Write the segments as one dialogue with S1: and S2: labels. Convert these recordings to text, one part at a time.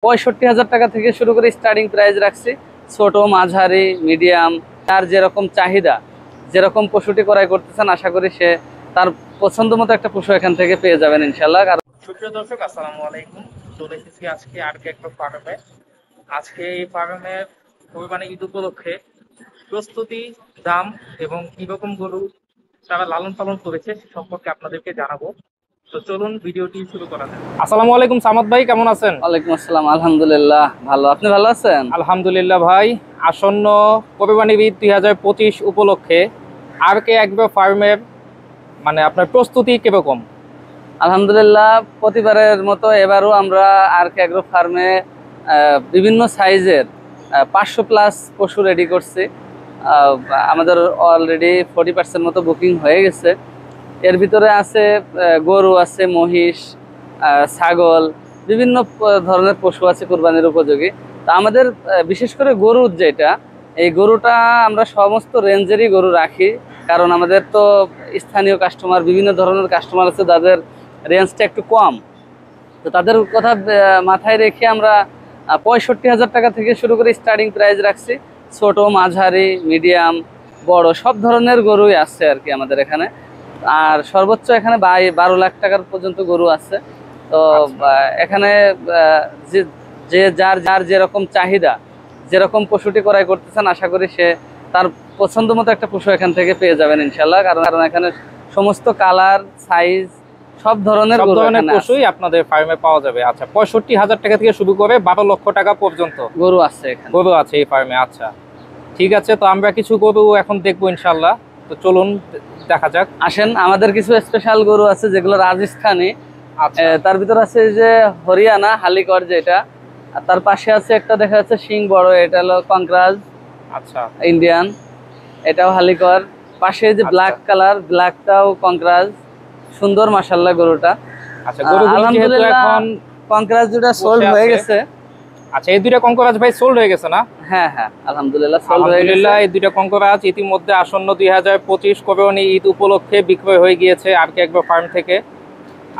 S1: ৬৫,০০০ টাকা থেকে শুরু করে স্টার্টিং প্রাইস রাখছি। ছোট, মাঝারি, মিডিয়াম, তার যেরকম চাহিদা, যেরকম পশুটি ক্রয় করতেছেন, আশা করি সে তার পছন্দ মতো একটা পশু এখান থেকে পেয়ে যাবেন ইনশাল্লাহ।
S2: সুপ্রিয় দর্শক, আসসালামু আলাইকুম। চলে এসেছি আজকে আরকে একটা ফার্মে। আজকে এই ফার্মের কোরবানি ঈদ উপলক্ষে প্রস্তুতি, দাম এবং কিরকম গরু তারা লালন পালন করেছে সে সম্পর্কে আপনাদেরকে জানাবো। তো চলুন ভিডিওটি শুরু করা যাক। আসসালামু আলাইকুম সামাদ ভাই, কেমন আছেন?
S1: ওয়ালাইকুম আসসালাম, আলহামদুলিল্লাহ ভালো। আপনি ভালো আছেন?
S2: আলহামদুলিল্লাহ ভাই। আসন্ন কোরবানি ঈদ 2025 উপলক্ষে আরকে এগ্রো ফার্মের আপনার প্রস্তুতি কিরকম?
S1: আলহামদুলিল্লাহ, প্রতিবারের মতো এবারও আমরা আরকে এগ্রো ফার্মে বিভিন্ন সাইজের 500+ পশু রেডি করছি। আমাদের অলরেডি 40% মতো বুকিং হয়ে গেছে। এর ভিতরে আছে গরু, আছে মহিষ, ছাগল, বিভিন্ন ধরনের পশু আছে কোরবানির উপযোগী। তা আমাদের বিশেষ করে গরুর যেটা, এই গরুটা আমরা সমস্ত রেঞ্জেরই গরু রাখি, কারণ আমাদের তো স্থানীয় কাস্টমার, বিভিন্ন ধরনের কাস্টমার আছে যাদের রেঞ্জটা একটু কম। তো তাদের কথা মাথায় রেখে আমরা ৬৫,০০০ টাকা থেকে শুরু করে স্টার্টিং প্রাইস রাখছি। ছোট, মাঝারি, মিডিয়াম, বড় সব ধরনের গরুই আছে আর কি আমাদের এখানে। আর সর্বোচ্চ এখানে 12 লাখ টাকার পর্যন্ত গরু আছে। তো এখানে যে যার যার যেরকম চাহিদা, যেরকম পশুটি ক্রয় করতেছেন, আশা করি সে তার পছন্দ মতো একটা পশু এখান থেকে peয়ে যাবেন ইনশাল্লাহ। কারণ এখানে সমস্ত কালার, সাইজ, সব ধরনের
S2: পশুই আপনাদের ফার্মে পাওয়া যাবে। আচ্ছা, ৬৫,০০০ টাকা থেকে শুরু করে 12 লক্ষ টাকা পর্যন্ত
S1: গরু আছে এখানে।
S2: গরু আছে এই ফার্মে। আচ্ছা ঠিক আছে, তো আমরা কিছু গরু এখন দেখবো ইনশাল্লাহ। তো চলুন দেখা যাক।
S1: আসেন, আমাদের কিছু স্পেশাল গরু আছে যেগুলো রাজস্থানী। তার ভিতর আছে যে হরিয়ানা হালিকর যেটা, আর তার পাশে আছে একটা দেখা যাচ্ছে শিং বড়, এটা হলো কংক্রাজ।
S2: আচ্ছা,
S1: ইন্ডিয়ান, এটাও হালিকর। পাশে যে ব্ল্যাক কালার, ব্ল্যাকটাও কংক্রাজ। সুন্দর মাশাআল্লাহ গরুটা।
S2: আচ্ছা, গরুগুলো যেহেতু এখন
S1: কংক্রাজ দুটো সোল্ড হয়ে গেছে।
S2: আচ্ছা, এই দুইটা কংকরাজ ভাই সোল্ড হয়ে গেছে না?
S1: হ্যাঁ হ্যাঁ, আলহামদুলিল্লাহ সোল্ড হয়ে গেছে।
S2: এই দুইটা কংকরাজ ইতিমধ্যে আসন্ন 2025 কোরবানি ঈদ উপলক্ষে বিক্রয় হয়ে গিয়েছে আরকে এগ্রো ফার্ম থেকে।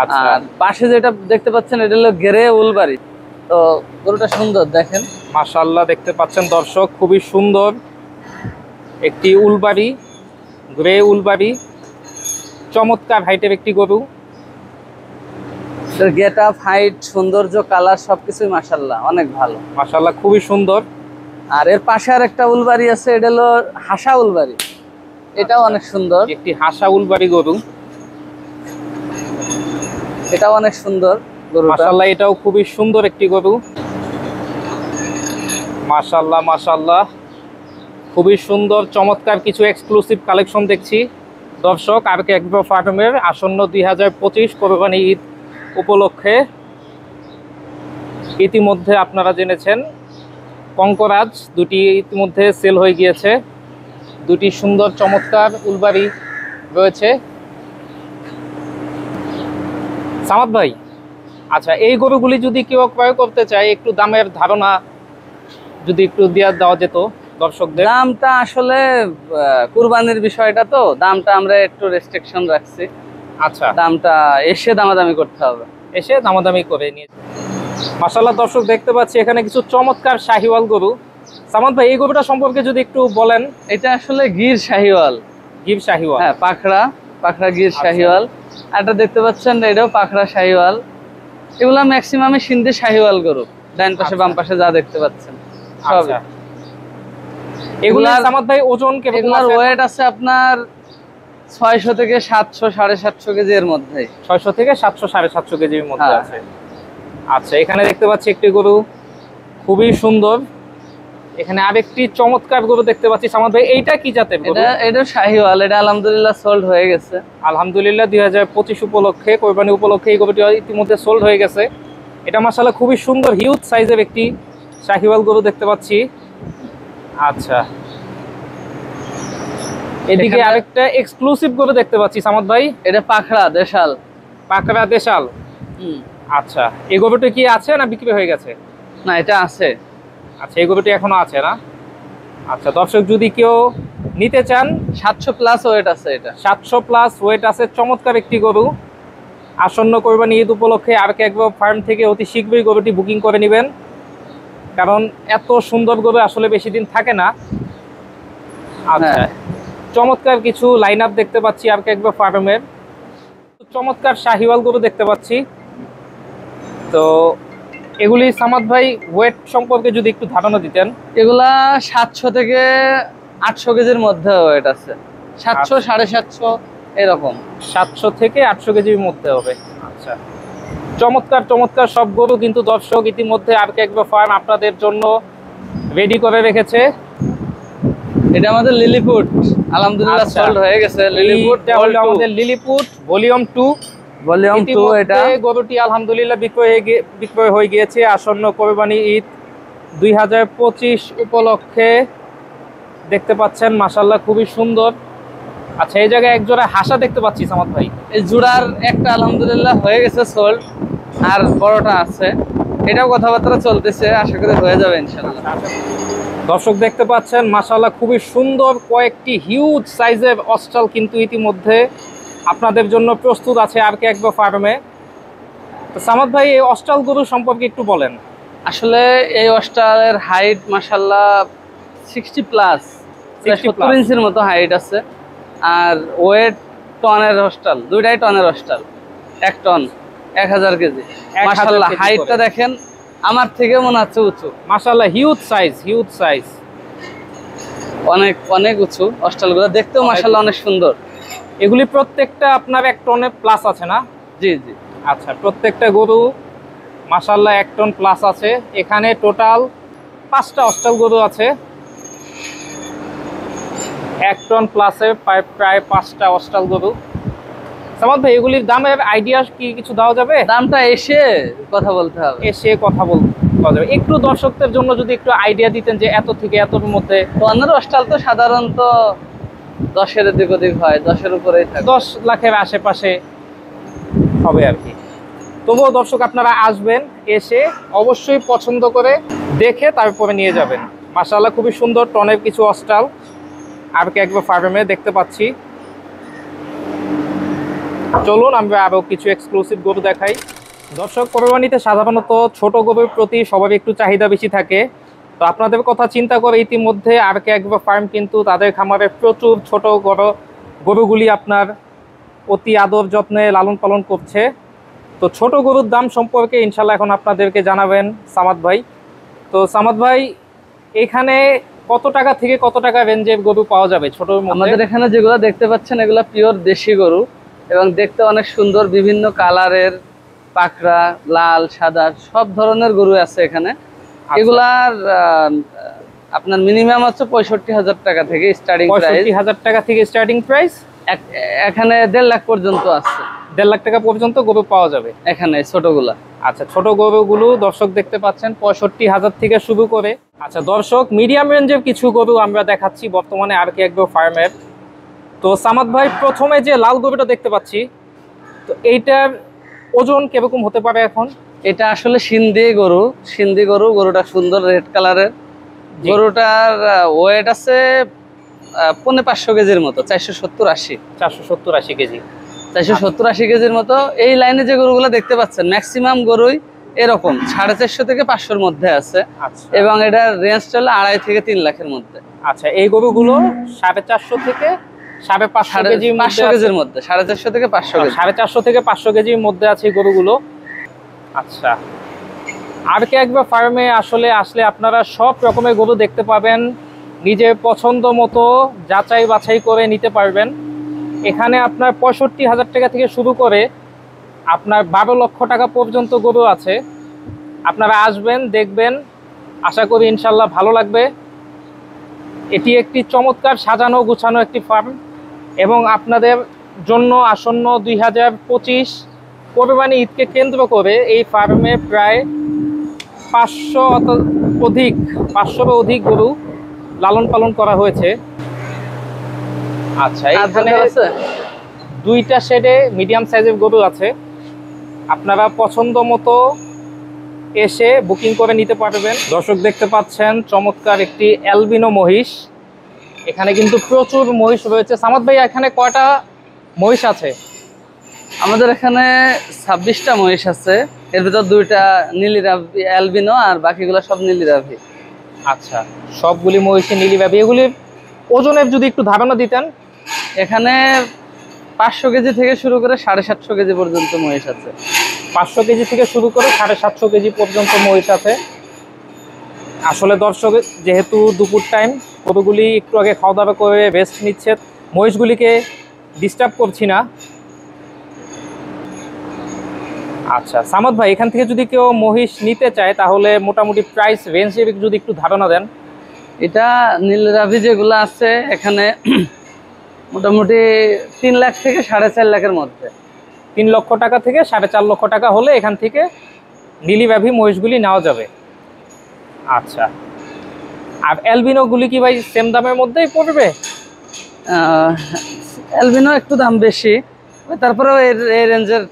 S2: আচ্ছা,
S1: আর পাশে যেটা দেখতে পাচ্ছেন এটা হলো গ্রে উলবাড়ি। তো গরুটা সুন্দর, দেখেন
S2: মাশাআল্লাহ। দেখতে পাচ্ছেন দর্শক, খুবই সুন্দর একটি উলবাড়ি, গ্রে উলবাড়ি, চমৎকার হাইটের একটি গরু।
S1: গেট আপ, হাইট, সৌন্দর্য, কালার সবকিছুই মাশাআল্লাহ অনেক ভালো।
S2: মাশাআল্লাহ, খুবই সুন্দর।
S1: আর এর পাশে আর একটা উলবাড়ি আছে, এটা হলো হাসা উলবাড়ি। এটাও অনেক সুন্দর,
S2: একটি হাসা উলবাড়ি গরু।
S1: এটাও অনেক সুন্দর গরু।
S2: মাশাআল্লাহ, এটাও খুবই সুন্দর একটি গরু। মাশাআল্লাহ মাশাআল্লাহ, খুবই সুন্দর চমৎকার কিছু এক্সক্লুসিভ কালেকশন দেখছি দর্শক আরকে এগ্রো ফার্মের আসন্ন 2025 কোরবানি ঈদ উপলক্ষে। ইতিমধ্যে আপনারা জেনেছেন কংকরাজ দুটি ইতিমধ্যে সেল হয়ে গিয়েছে। দুটি সুন্দর চমৎকার উলবাড়ি রয়েছে। সামাদ ভাই, আচ্ছা, এই গরুগুলি যদি কেউ ক্রয় করতে চায়, একটু দামের ধারণা যদি একটু দেওয়া যেত দর্শকদের।
S1: দামটা আসলে কুরবানির বিষয়টা, তো দামটা আমরা একটু রেস্ট্রিকশন রাখছি।
S2: আচ্ছা,
S1: দামটা এসে দামাদামি করতে হবে,
S2: এসে দামাদামি করে নিয়ে। মাশাআল্লাহ দর্শক, দেখতে পাচ্ছি এখানে কিছু চমৎকার শাহিওয়াল গরু। সামাদ ভাই, এই গরুটা সম্পর্কে যদি একটু বলেন।
S1: এটা আসলে গির শাহিওয়াল।
S2: গির শাহিওয়াল,
S1: হ্যাঁ, পাখরা গির শাহিওয়াল। এটা দেখতে পাচ্ছেন, এটাও পাখরা শাহিওয়াল। এগুলা ম্যাক্সিমামে সিন্ধি শাহিওয়াল গরু। ডান পাশে বাম পাশে যা দেখতে পাচ্ছেন সব।
S2: এগুলা সামাদ ভাই ওজন কেমন?
S1: এগুলার ওয়েট আছে আপনার 600 থেকে 700, 750 কেজি এর মধ্যে।
S2: 600 থেকে 700, 750 কেজির মধ্যে আছে। আচ্ছা, এখানে দেখতে পাচ্ছি একটি গরু খুবই সুন্দর। এখানে আরেকটি চমৎকার গরু দেখতে পাচ্ছি সামাদ ভাই, এইটা কি জাতের গরু?
S1: এটা শাহিওয়াল। এটা আলহামদুলিল্লাহ সোল্ড হয়ে গেছে।
S2: আলহামদুলিল্লাহ 2025 উপলক্ষে, কোরবানি উপলক্ষে এই গরুটি ইতিমধ্যে সোল্ড হয়ে গেছে। এটা মাশাআল্লাহ খুবই সুন্দর হিউজ সাইজের একটি শাহিওয়াল গরু দেখতে পাচ্ছি। আচ্ছা, এদিকে আরেকটা এক্সক্লুসিভ গরু দেখতে পাচ্ছি সামাদ ভাই।
S1: এটা পাখরা দেশাল।
S2: পাখরা দেশাল। আচ্ছা, এই গরুটি কি আছে না বিক্রি হয়ে গেছে?
S1: না, এটা আছে।
S2: আচ্ছা, এই গরুটি এখনো আছে না? আচ্ছা দর্শক, যদি কেউ নিতে চান,
S1: 700+ ওয়েট আছে। এটা
S2: 700+ ওয়েট আছে, চমৎকার একটি গরু। আসন্ন কোরবানি ঈদ উপলক্ষে আরকে এগ্রো ফার্ম থেকে অতি শীঘ্রই গরুটি বুকিং করে নেবেন। কারণ এত সুন্দর গরু আসলে বেশি দিন থাকে না। আচ্ছা, চমৎকার কিছু লাইন আপ দেখতে পাচ্ছি আরকে এগ্রো ফার্মের। চমৎকার শাহিওয়াল গরু দেখতে পাচ্ছি। তো এগুলি সামাদ ভাই ওয়েট সম্পর্কে যদি একটু ধারণা দিতেন।
S1: এগুলা 700 থেকে 800 কেজির মধ্যে ওয়েট আছে, 700 750 এরকম।
S2: 700 থেকে 800 কেজির মধ্যে হবে। আচ্ছা, চমৎকার চমৎকার সব গরু কিন্তু দর্শক ইতিমধ্যে আরকে এগ্রো ফার্ম আপনাদের জন্য রেডি করে রেখেছে।
S1: এটা আমাদের লিলিপুট, আলহামদুলিল্লাহ সোল্ড হয়ে গেছে। লিলিপুট
S2: আমাদের লিলিপুট ভলিউম 2।
S1: ভলিউম 2 এটা
S2: গরুটি আলহামদুলিল্লাহ বিক্রয় হয়ে গিয়েছে। আসন্ন কোরবানি ঈদ 2025 উপলক্ষে দেখতে পাচ্ছেন, মাশাআল্লাহ খুবই সুন্দর। আচ্ছা, এই জায়গায় এক জোড়া হাসা দেখতে পাচ্ছি সামাদ ভাই।
S1: এই জোড়ার একটা আলহামদুলিল্লাহ হয়ে গেছে সোল্ড, আর বড়টা আছে, এটাও কথাবার্তা চলতেছে, আশা করি হয়ে যাবে ইনশাআল্লাহ।
S2: দর্শক দেখতে পাচ্ছেন মাশাআল্লাহ খুবই সুন্দর কয়েকটি হিউজ সাইজের অস্ট্রাল কিন্তু ইতিমধ্যে আপনাদের জন্য প্রস্তুত আছে আরকে এগ্রো ফার্মে। তো সামাদ ভাই, এই অস্ট্রাল গরু সম্পর্কে একটু বলেন।
S1: আসলে এই অস্ট্রালের হাইট মাশাআল্লাহ 60 প্লাস, 70 ইঞ্চির মতো হাইট আছে। আর ওয়েট টনের অস্ট্রাল, দুইটাই টনের অস্ট্রাল, 1 টন 1000 কেজি। মাশাআল্লাহ হাইটটা দেখেন, আমার থেকে মনে হচ্ছে উঁচু।
S2: মাশাআল্লাহ হিউজ সাইজ,
S1: অনেক অনেক উঁচু অস্ট্রালগুলো, দেখতেও মাশাআল্লাহ অনেক সুন্দর।
S2: এগুলি প্রত্যেকটা আপনার 1 টনে প্লাস আছে না?
S1: জি জি।
S2: আচ্ছা, প্রত্যেকটা গরু মাশাআল্লাহ 1 টন প্লাস আছে। এখানে টোটাল 5টা অস্ট্রাল গরু আছে। 1 টন প্লাসে প্রায় 5টা অস্ট্রাল গরু। সামাদ ভাই, এগুলির দামের আইডিয়া কি কিছু দেওয়া যাবে?
S1: দামটা এসে কথা বলতে হবে,
S2: এসে কথা বলতে যাবে। একটু দর্শকদের জন্য যদি একটু আইডিয়া দিতেন যে এত থেকে এতর মধ্যে।
S1: টনের অস্ট্রাল তো সাধারণত 10-এর দিক ওদিক হয়, 10-এর উপরেই থাকে,
S2: 10 লাখের আশেপাশে হবে আর কি। তবুও দর্শক আপনারা আসবেন, এসে অবশ্যই পছন্দ করে দেখে তারপরে নিয়ে যাবেন। মাশাআল্লাহ খুবই সুন্দর টনের কিছু অস্ট্রাল আরকে এগ্রো ফার্মে দেখতে পাচ্ছি। চলুন আমরা আরো কিছু এক্সক্লুসিভ গরু দেখাই। দর্শক, কোরবানিতে সাধারণত ছোট গরুর প্রতি সবার একটু চাহিদা বেশি থাকে। তো আপনাদের কথা চিন্তা করে ইতিমধ্যে আরকে এগ্রো ফার্ম কিন্তু তাদের খামারে প্রচুর ছোট গরুগুলি আপনার অতি আদর যত্নে লালন পালন করছে। তো ছোট গরুর দাম সম্পর্কে ইনশাল্লাহ এখন আপনাদেরকে জানাবেন সামাদ ভাই। তো সামাদ ভাই, এখানে কত টাকা থেকে কত টাকা রেঞ্জের গরু পাওয়া যাবে ছোট?
S1: আমাদের এখানে যেগুলো দেখতে পাচ্ছেন এগুলো পিওর দেশি গরু, এবং দেখতে অনেক সুন্দর, বিভিন্ন কালারের, পাকড়া, লাল, সাদা, সব ধরনের গরু আছে এখানে। এগুলার আপনার মিনিমাম হচ্ছে 65,000 টাকা থেকে স্টার্টিং প্রাইস।
S2: 65,000 টাকা থেকে স্টার্টিং প্রাইস।
S1: এখানে 1.5 লাখ পর্যন্ত আছে।
S2: 1.5 লাখ টাকা পর্যন্ত গরু পাওয়া যাবে
S1: এখানে ছোটগুলা।
S2: আচ্ছা, ছোট গরুগুলো দর্শক দেখতে পাচ্ছেন 65,000 থেকে শুরু করে। আচ্ছা দর্শক, মিডিয়াম রেঞ্জের কিছু গরু আমরা দেখাচ্ছি বর্তমানে আরকে এগ্রো ফার্মের। তো সামাদ ভাই, প্রথমে যে লাল গরুটা দেখতে পাচ্ছি, তো এইটার ওজন কিরকম হতে পারে এখন?
S1: এটা আসলে সিন্ধি গরু, গরুটা সুন্দর রেড কালারের। গরুটার ওয়েট আছে 500 কেজির মতো,
S2: 470-80 কেজি,
S1: 470-80 কেজির মতো। এই লাইনে যে গরুগুলো দেখতে পাচ্ছেন ম্যাক্সিমাম গরুই এরকম 450 থেকে 500-র মধ্যে আছে। এবং এটার রেঞ্জটা হলো 2.5 থেকে 3 লাখের মধ্যে।
S2: আচ্ছা, এই গরুগুলো 450 থেকে 550 কেজির
S1: মধ্যে, 450 থেকে 500 কেজি,
S2: 450 থেকে 500 কেজির মধ্যে আছে এই গরুগুলো। আচ্ছা, আরকে এগ্রো ফার্মে আসলে আপনারা সব রকমের গরু দেখতে পাবেন, নিজের পছন্দ মতো যাচাই বাছাই করে নিতে পারবেন। এখানে আপনার 65,000 টাকা থেকে শুরু করে আপনার 12 লক্ষ টাকা পর্যন্ত গরু আছে। আপনারা আসবেন, দেখবেন, আশা করি ইনশাল্লাহ ভালো লাগবে। এটি একটি চমৎকার সাজানো গুছানো একটি ফার্ম, এবং আপনাদের জন্য আসন্ন 2025 কোরবানি ঈদকে কেন্দ্র করে এই ফার্মে প্রায় 500 অধিক গরু লালন পালন করা হয়েছে। আচ্ছা, এখানে 2টা শেডে মিডিয়াম সাইজের গরু আছে। আপনারা পছন্দ মতো এসে বুকিং করে নিতে পারবেন। দর্শক দেখতে পাচ্ছেন চমৎকার একটি অ্যালবিনো মহিষ। এখানে কিন্তু প্রচুর মহিষ রয়েছে। সামাদ ভাই, এখানে কয়টা মহিষ আছে?
S1: আমাদের এখানে 26টা মহিষ আছে। এর ভিতর 2টা নীলি রাভি অ্যালবিনো আর বাকিগুলো সব নীলি রাভি।
S2: আচ্ছা, সবগুলি মহিষী নীলি রাভি। এগুলি ওজনের যদি একটু ধারণা দিতেন।
S1: এখানে 500 কেজি থেকে শুরু করে 750 কেজি পর্যন্ত মহিষ আছে।
S2: 500 কেজি থেকে শুরু করে 750 কেজি পর্যন্ত মহিষ আছে। আসলে দর্শক, যেহেতু দুপুর টাইম, গরুগুলি একটু আগে খাওয়া দাওয়া করে রেস্ট নিচ্ছে, মহিষগুলিকে ডিস্টার্ব করছি না। আচ্ছা সামাদ ভাই, এখান থেকে যদি কেউ মহিষ নিতে চায় তাহলে মোটামুটি প্রাইস রেঞ্জ যদি একটু ধারণা দেন।
S1: এটা নীল রাভি যেগুলো আছে এখানে মোটামুটি 3 লাখ থেকে 4.5 লাখের মধ্যে।
S2: 3 লক্ষ টাকা থেকে 4.5 লক্ষ টাকা হলে এখান থেকে নীলি রাভি মহিষগুলি নেওয়া যাবে। আচ্ছা, আর অ্যালবিনো গুলি কি ভাই সেম দামের মধ্যেই পড়বে?
S1: অ্যালবিনো একটু দাম বেশি, তারপরেও এই রেঞ্জের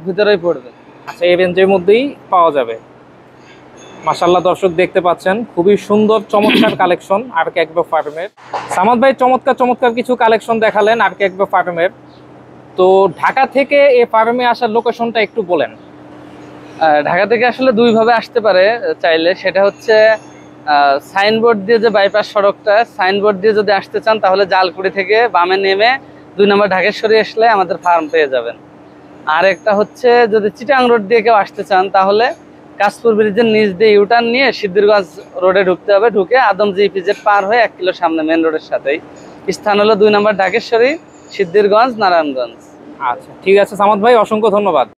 S1: ভিতরেই পড়বে।
S2: আচ্ছা, এই রেঞ্জের মধ্যেই পাওয়া যাবে। মাশাআল্লাহ দর্শক, দেখতে পাচ্ছেন খুবই সুন্দর চমৎকার কালেকশন আরকে এগ্রো ফার্মের। সামাদ ভাই চমৎকার চমৎকার কিছু কালেকশন দেখালেন আরকে এগ্রো ফার্মের। তো ঢাকা থেকে এই ফার্মে আসার লোকেশনটা একটু বলেন।
S1: ঢাকা থেকে আসলে 2 ভাবে আসতে পারে চাইলে। সেটা হচ্ছে সাইনবোর্ড দিয়ে, যে বাইপাস সড়কটা, সাইনবোর্ড দিয়ে যদি আসতে চান তাহলে জালকুড়ি থেকে বামে নেমে 2 নম্বর ঢাকেশ্বরী আসলে আমাদের ফার্ম পেয়ে যাবেন। আর একটা হচ্ছে যদি চিটাং রোড দিয়ে কেউ আসতে চান তাহলে কাশপুর ব্রিজের নিচ দিয়ে ইউটার্ন নিয়ে সিদ্ধিরগঞ্জ রোডে ঢুকতে হবে। ঢুকে আদমজি ইপিজেড পার হয়ে 1 কিলো সামনে মেন রোডের সাথেই। স্থান হলো 2 নম্বর ঢাকেশ্বরী, সিদ্ধিরগঞ্জ, নারায়ণগঞ্জ।
S2: আচ্ছা ঠিক আছে সামাদ ভাই, অসংখ্য ধন্যবাদ।